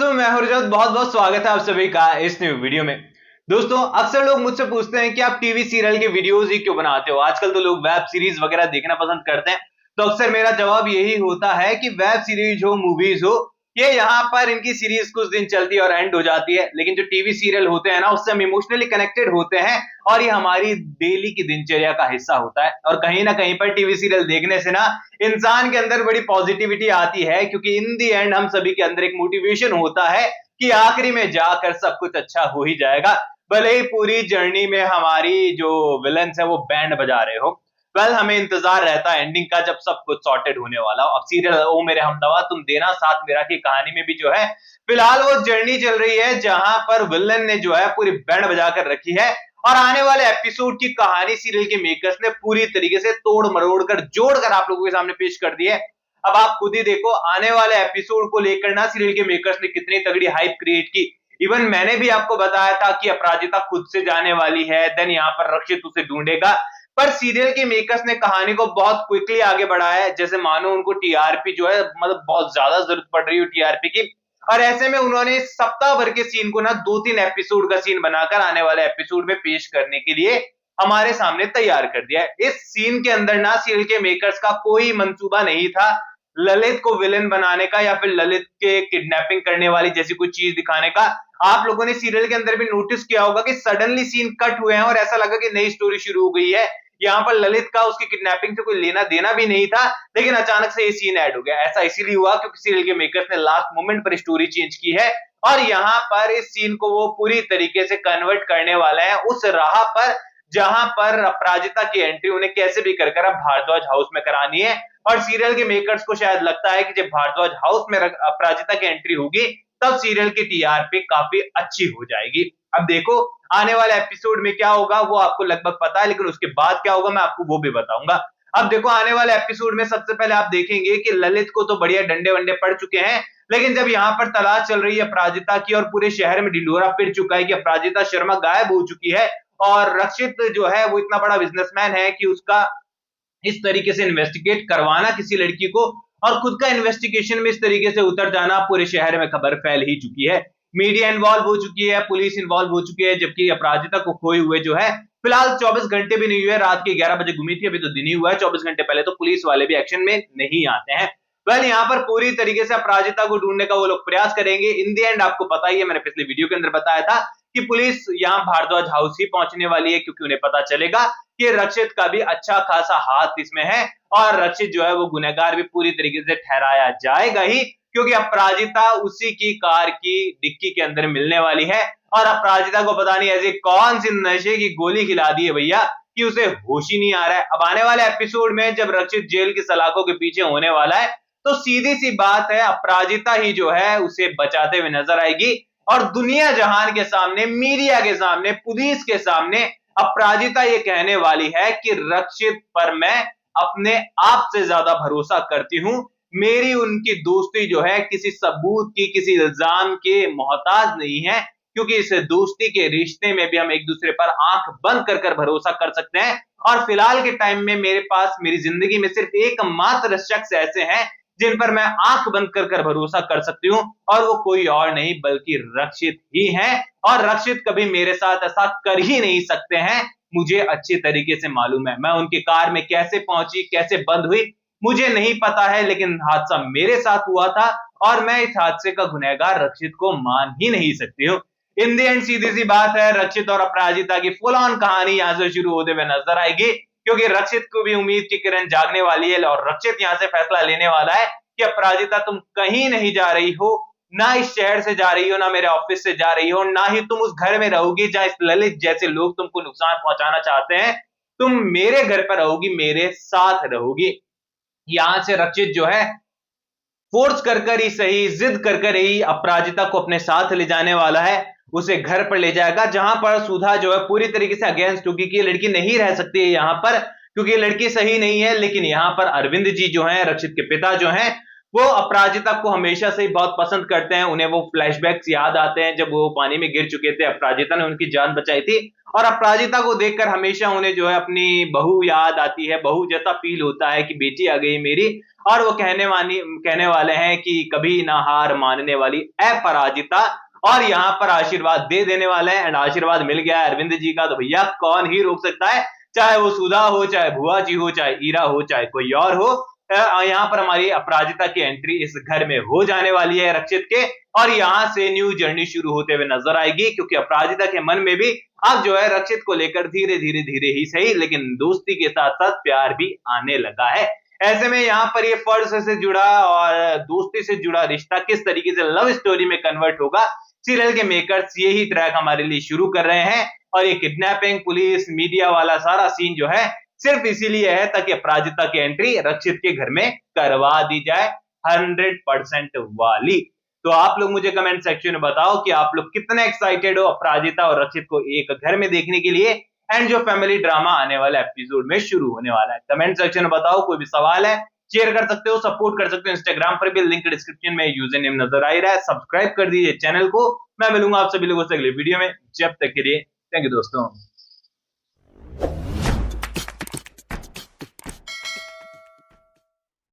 दोस्तों, मैं हरजत बहुत बहुत स्वागत है आप सभी का इस न्यू वीडियो में। दोस्तों, अक्सर लोग मुझसे पूछते हैं कि आप टीवी सीरियल के वीडियोस ही क्यों बनाते हो। आजकल तो लोग वेब सीरीज वगैरह देखना पसंद करते हैं। तो अक्सर मेरा जवाब यही होता है कि वेब सीरीज हो, मूवीज हो, ये यहाँ पर इनकी सीरीज कुछ दिन चलती है और एंड हो जाती है, लेकिन जो टीवी सीरियल होते हैं ना, उससे हम इमोशनली कनेक्टेड होते हैं और ये हमारी डेली की दिनचर्या का हिस्सा होता है। और कहीं ना कहीं पर टीवी सीरियल देखने से ना इंसान के अंदर बड़ी पॉजिटिविटी आती है, क्योंकि इन दी एंड हम सभी के अंदर एक मोटिवेशन होता है कि आखिरी में जाकर सब कुछ अच्छा हो ही जाएगा, भले ही पूरी जर्नी में हमारी जो विलन्स है वो बैंड बजा रहे हो। हमें इंतजार रहता है एंडिंग का, जब सब कुछ सॉर्टेड होने वाला हो। अब सीरियल ओ मेरे हमदवा तुम देना साथ मेरा की कहानी में भी जो है फिलहाल वो जर्नी चल रही है जहां पर विलन ने जो है पूरी बैंड बजा कर रखी है और आने वाले एपिसोड की कहानी सीरियल के मेकर्स ने पूरी तरीके से तोड़ मरोड़ कर जोड़ कर आप लोगों के सामने पेश कर दी है। अब आप खुद ही देखो आने वाले एपिसोड को लेकर ना सीरियल के मेकर्स ने कितनी तगड़ी हाइप क्रिएट की। इवन मैंने भी आपको बताया था कि अपराजिता खुद से जाने वाली है, देन यहाँ पर रक्षित उसे ढूंढेगा, पर सीरियल के मेकर्स ने कहानी को बहुत क्विकली आगे बढ़ाया है, जैसे मानो उनको टीआरपी जो है मतलब बहुत ज्यादा जरूरत पड़ रही हो टीआरपी की। और ऐसे में उन्होंने सप्ताह भर के सीन को ना 2-3 एपिसोड का सीन बनाकर आने वाले एपिसोड में पेश करने के लिए हमारे सामने तैयार कर दिया है। इस सीन के अंदर ना सीरियल के मेकर्स का कोई मंसूबा नहीं था ललित को विलेन बनाने का या फिर ललित के किडनैपिंग करने वाली जैसी कोई चीज दिखाने का। आप लोगों ने सीरियल के अंदर भी नोटिस किया होगा कि सडनली सीन कट हुए हैं और ऐसा लगा कि नई स्टोरी शुरू हो गई है। यहाँ पर ललित का उसकी किडनैपिंग से कोई लेना देना भी नहीं था, लेकिन अचानक से ये सीन ऐड हो गया। ऐसा इसीलिए हुआ क्योंकि सीरियल के मेकर्स ने लास्ट मोमेंट पर स्टोरी चेंज की है और यहाँ पर इस सीन को वो पूरी तरीके से कन्वर्ट करने वाला है उस राह पर जहां पर अपराजिता की एंट्री उन्हें कैसे भी कर अब भारद्वाज हाउस में करानी है। और सीरियल के मेकर्स को शायद लगता है कि जब भारद्वाज हाउस में अपराजिता की एंट्री होगी तब सीरियल की टीआरपी काफी अच्छी हो जाएगी। अब देखो आने वाले एपिसोड में क्या होगा वो आपको लगभग पता है, लेकिन उसके बाद क्या होगा मैं आपको वो भी बताऊंगा। अब देखो आने वाले एपिसोड में सबसे पहले आप देखेंगे कि ललित को तो बढ़िया डंडे वंडे पड़ चुके हैं, लेकिन जब यहाँ पर तलाश चल रही है अपराजिता की और पूरे शहर में ढिंढोरा फिर चुका है कि अपराजिता शर्मा गायब हो चुकी है और रक्षित जो है वो इतना बड़ा बिजनेसमैन है कि उसका इस तरीके से इन्वेस्टिगेट करवाना किसी लड़की को और खुद का इन्वेस्टिगेशन में इस तरीके से उतर जाना, पूरे शहर में खबर फैल ही चुकी है। मीडिया इन्वॉल्व हो चुकी है, पुलिस इन्वॉल्व हो चुकी है, जबकि अपराजिता को खोए हुए जो है फिलहाल 24 घंटे भी नहीं हुए। रात के 11 बजे घूमी थी, अभी तो दिन ही हुआ है। 24 घंटे पहले तो पुलिस वाले भी एक्शन में नहीं आते हैं। यहाँ पर पूरी तरीके से अपराजिता को ढूंढने का वो लोग प्रयास करेंगे। इन दी एंड आपको पता ही है, मैंने पिछले वीडियो के अंदर बताया था कि पुलिस यहाँ भारद्वाज हाउस ही पहुंचने वाली है, क्योंकि उन्हें पता चलेगा कि रक्षित का भी अच्छा खासा हाथ इसमें है और रक्षित जो है वो गुनहगार भी पूरी तरीके से ठहराया जाएगा ही, क्योंकि अपराजिता उसी की कार की डिक्की के अंदर मिलने वाली है। और अपराजिता को पता नहीं ऐसी कौन सी नशे की गोली खिला दी है भैया कि उसे होश ही नहीं आ रहा है। अब आने वाले एपिसोड में जब रक्षित जेल की सलाखों के पीछे होने वाला है तो सीधी सी बात है अपराजिता ही जो है उसे बचाते हुए नजर आएगी और दुनिया जहान के सामने, मीडिया के सामने, पुलिस के सामने अपराजिता ये कहने वाली है कि रक्षित पर मैं अपने आप से ज्यादा भरोसा करती हूं। मेरी उनकी दोस्ती जो है किसी सबूत की, किसी इल्जाम के मोहताज नहीं है, क्योंकि इस दोस्ती के रिश्ते में भी हम एक दूसरे पर आंख बंद कर भरोसा कर सकते हैं। और फिलहाल के टाइम में मेरे पास मेरी जिंदगी में सिर्फ एकमात्र शख्स ऐसे हैं जिन पर मैं आंख बंद कर भरोसा कर सकती हूं और वो कोई और नहीं बल्कि रक्षित ही हैं। और रक्षित कभी मेरे साथ ऐसा कर ही नहीं सकते हैं, मुझे अच्छी तरीके से मालूम है। मैं उनकी कार में कैसे पहुंची, कैसे बंद हुई मुझे नहीं पता है, लेकिन हादसा मेरे साथ हुआ था और मैं इस हादसे का गुनहगार रक्षित को मान ही नहीं सकती हूँ। इन दी एंड सीधी सी बात है, रक्षित और अपराजिता की फुल ऑन कहानी यहां से शुरू होते हुए नजर आएगी, क्योंकि रक्षित को भी उम्मीद की किरण जागने वाली है और रक्षित यहां से फैसला लेने वाला है कि अपराजिता तुम कहीं नहीं जा रही हो, ना इस शहर से जा रही हो, ना मेरे ऑफिस से जा रही हो, ना ही तुम उस घर में रहोगी जहां इस ललित जैसे लोग तुमको नुकसान पहुंचाना चाहते हैं। तुम मेरे घर पर रहोगी, मेरे साथ रहोगी। यहां से रक्षित जो है फोर्स कर ही सही, जिद कर ही अपराजिता को अपने साथ ले जाने वाला है, उसे घर पर ले जाएगा जहां पर सुधा जो है पूरी तरीके से अगेंस्ट होगी कि ये लड़की नहीं रह सकती है यहाँ पर, क्योंकि ये लड़की सही नहीं है। लेकिन यहाँ पर अरविंद जी जो हैं, रक्षित के पिता जो हैं, वो अपराजिता को हमेशा से ही बहुत पसंद करते हैं। उन्हें वो फ्लैशबैक्स याद आते हैं जब वो पानी में गिर चुके थे, अपराजिता ने उनकी जान बचाई थी, और अपराजिता को देखकर हमेशा उन्हें जो है अपनी बहू याद आती है। बहू जैसा फील होता है कि बेटी आ गई मेरी, और वो कहने वाले हैं कि कभी ना हार मानने वाली अपराजिता, और यहाँ पर आशीर्वाद दे देने वाले हैं। एंड आशीर्वाद मिल गया है अरविंद जी का, तो भैया कौन ही रोक सकता है, चाहे वो सुधा हो, चाहे भुआ जी हो, चाहे ईरा हो, चाहे कोई और हो। यहाँ पर हमारी अपराजिता की एंट्री इस घर में हो जाने वाली है रक्षित के, और यहाँ से न्यू जर्नी शुरू होते हुए नजर आएगी, क्योंकि अपराजिता के मन में भी अब जो है रक्षित को लेकर धीरे धीरे धीरे ही सही, लेकिन दोस्ती के साथ साथ प्यार भी आने लगा है। ऐसे में यहाँ पर ये फर्ज से जुड़ा और दोस्ती से जुड़ा रिश्ता किस तरीके से लव स्टोरी में कन्वर्ट होगा, सीरियल के मेकर्स यही ट्रैक हमारे लिए शुरू कर रहे हैं। और ये किडनैपिंग, पुलिस, मीडिया वाला सारा सीन जो है सिर्फ इसीलिए है ताकि अपराजिता की एंट्री रक्षित के घर में करवा दी जाए 100% वाली। तो आप लोग मुझे कमेंट सेक्शन में बताओ कि आप लोग कितने एक्साइटेड हो अपराजिता और रक्षित को एक घर में देखने के लिए, एंड जो फैमिली ड्रामा आने वाला एपिसोड में शुरू होने वाला है। कमेंट सेक्शन में बताओ। कोई भी सवाल है शेयर कर सकते हो, सपोर्ट कर सकते हो। इंस्टाग्राम पर भी लिंक डिस्क्रिप्शन में यूजर नेम नजर आ रहा है। सब्सक्राइब कर दीजिए चैनल को। मैं मिलूंगा आप सभी लोगों से अगले वीडियो में। जब तक के लिए थैंक यू दोस्तों।